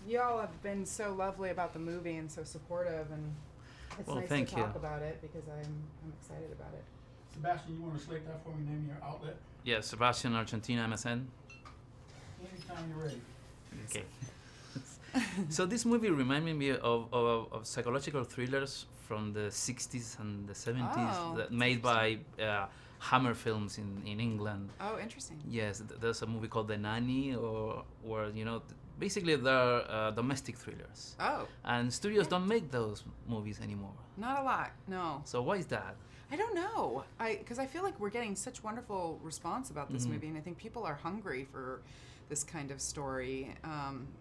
y'all have been so lovely about the movie and so supportive, and it's Well, nice to thank you. talk about it because I'm excited about it. Sebastian, you want to select that for me? Name your outlet. Yes, Sebastian, Argentina, MSN. Anytime you're ready. Okay. So this movie reminded me of psychological thrillers from the 60s and the 70s Oh, that made by Hammer Films in England. Oh, interesting. Yes, there's a movie called The Nanny, or where basically they're domestic thrillers. Oh, And studios don't make those movies anymore. not a lot, no. So why is that? I don't know. Because I feel like we're getting such wonderful response about this movie, and I think people are hungry for this kind of story.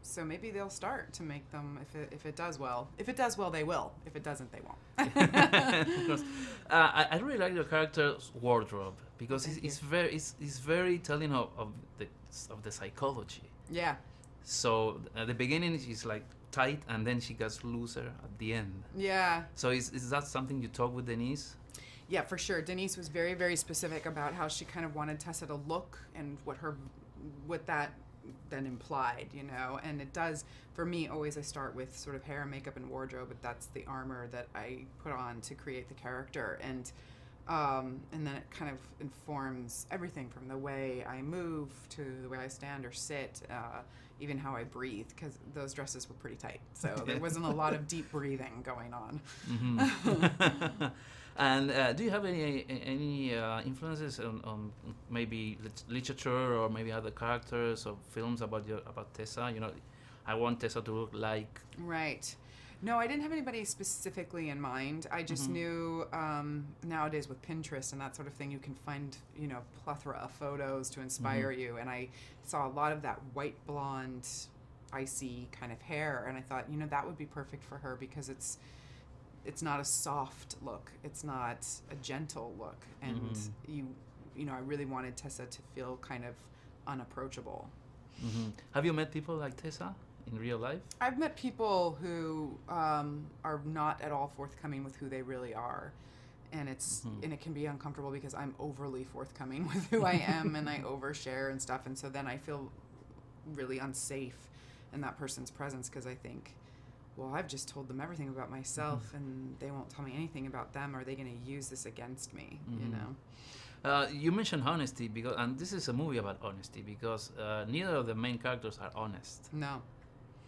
So maybe they'll start to make them if it does well. If it does well, they will. If it doesn't, they won't. Because, I really like the character's wardrobe because Thank it's very telling of the psychology. Yeah. So at the beginning she's like tight, and then she gets looser at the end. Yeah. So is that something you talk with Denise? Yeah, for sure. Denise was very, very specific about how she kind of wanted Tessa to look and what that then implied, and it does, for me, always I start with sort of hair, makeup, and wardrobe, but that's the armor that I put on to create the character, and then it kind of informs everything from the way I move to the way I stand or sit, even how I breathe, because those dresses were pretty tight, so there wasn't a lot of deep breathing going on. Mm-hmm. And do you have any influences on maybe literature or maybe other characters or films about Tessa? I want Tessa to look like. Right. No, I didn't have anybody specifically in mind. I just knew nowadays with Pinterest and that sort of thing, you can find, plethora of photos to inspire you. And I saw a lot of that white blonde, icy kind of hair. And I thought, that would be perfect for her because it's not a soft look. It's not a gentle look. And I really wanted Tessa to feel kind of unapproachable. Mm-hmm. Have you met people like Tessa in real life? I've met people who are not at all forthcoming with who they really are. And and it can be uncomfortable because I'm overly forthcoming with who I am and I overshare and stuff. And so then I feel really unsafe in that person's presence because I think, well, I've just told them everything about myself and they won't tell me anything about them. Are they going to use this against me, You mentioned honesty, and this is a movie about honesty because neither of the main characters are honest. No.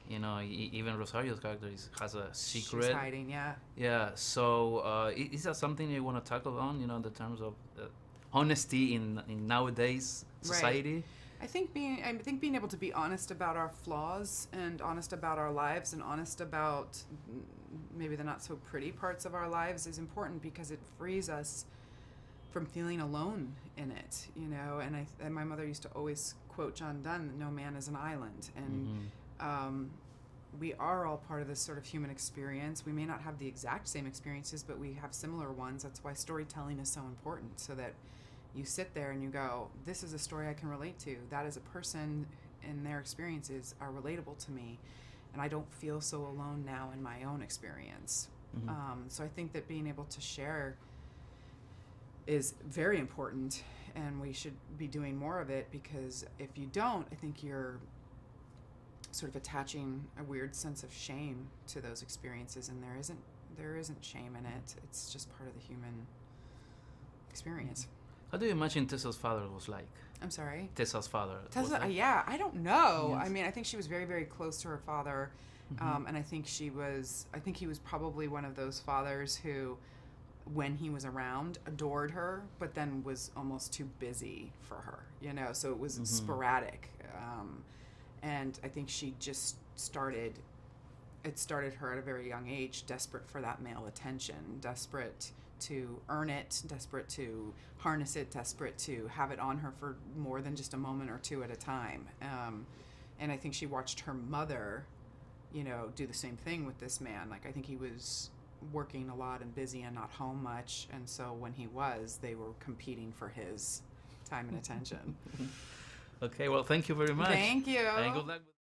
Even Rosario's character has a secret. She's hiding, yeah. Yeah, so is that something you want to tackle on, in the terms of honesty in nowadays society? Right. I think being able to be honest about our flaws and honest about our lives and honest about maybe the not so pretty parts of our lives is important because it frees us from feeling alone in it, and my mother used to always quote John Donne, "No man is an island," and we are all part of this sort of human experience. We may not have the exact same experiences, but we have similar ones. That's why storytelling is so important, so that you sit there and you go, this is a story I can relate to. That is a person and their experiences are relatable to me. And I don't feel so alone now in my own experience. So I think that being able to share is very important and we should be doing more of it because if you don't, I think you're sort of attaching a weird sense of shame to those experiences and there isn't shame in it. It's just part of the human experience. How do you imagine Tessa's father was like? I'm sorry? Tessa's father. Tessa, was like? yeah, I don't know. Yes. I mean, I think she was very, very close to her father. And I think he was probably one of those fathers who, when he was around, adored her, but then was almost too busy for her, so it was sporadic. And I think she just started her at a very young age, desperate for that male attention, desperate to earn it, desperate to harness it, desperate to have it on her for more than just a moment or two at a time. And I think she watched her mother, do the same thing with this man. Like, I think he was working a lot and busy and not home much. And so when he was, they were competing for his time and attention. Okay, well, thank you very much. Thank you. And good luck with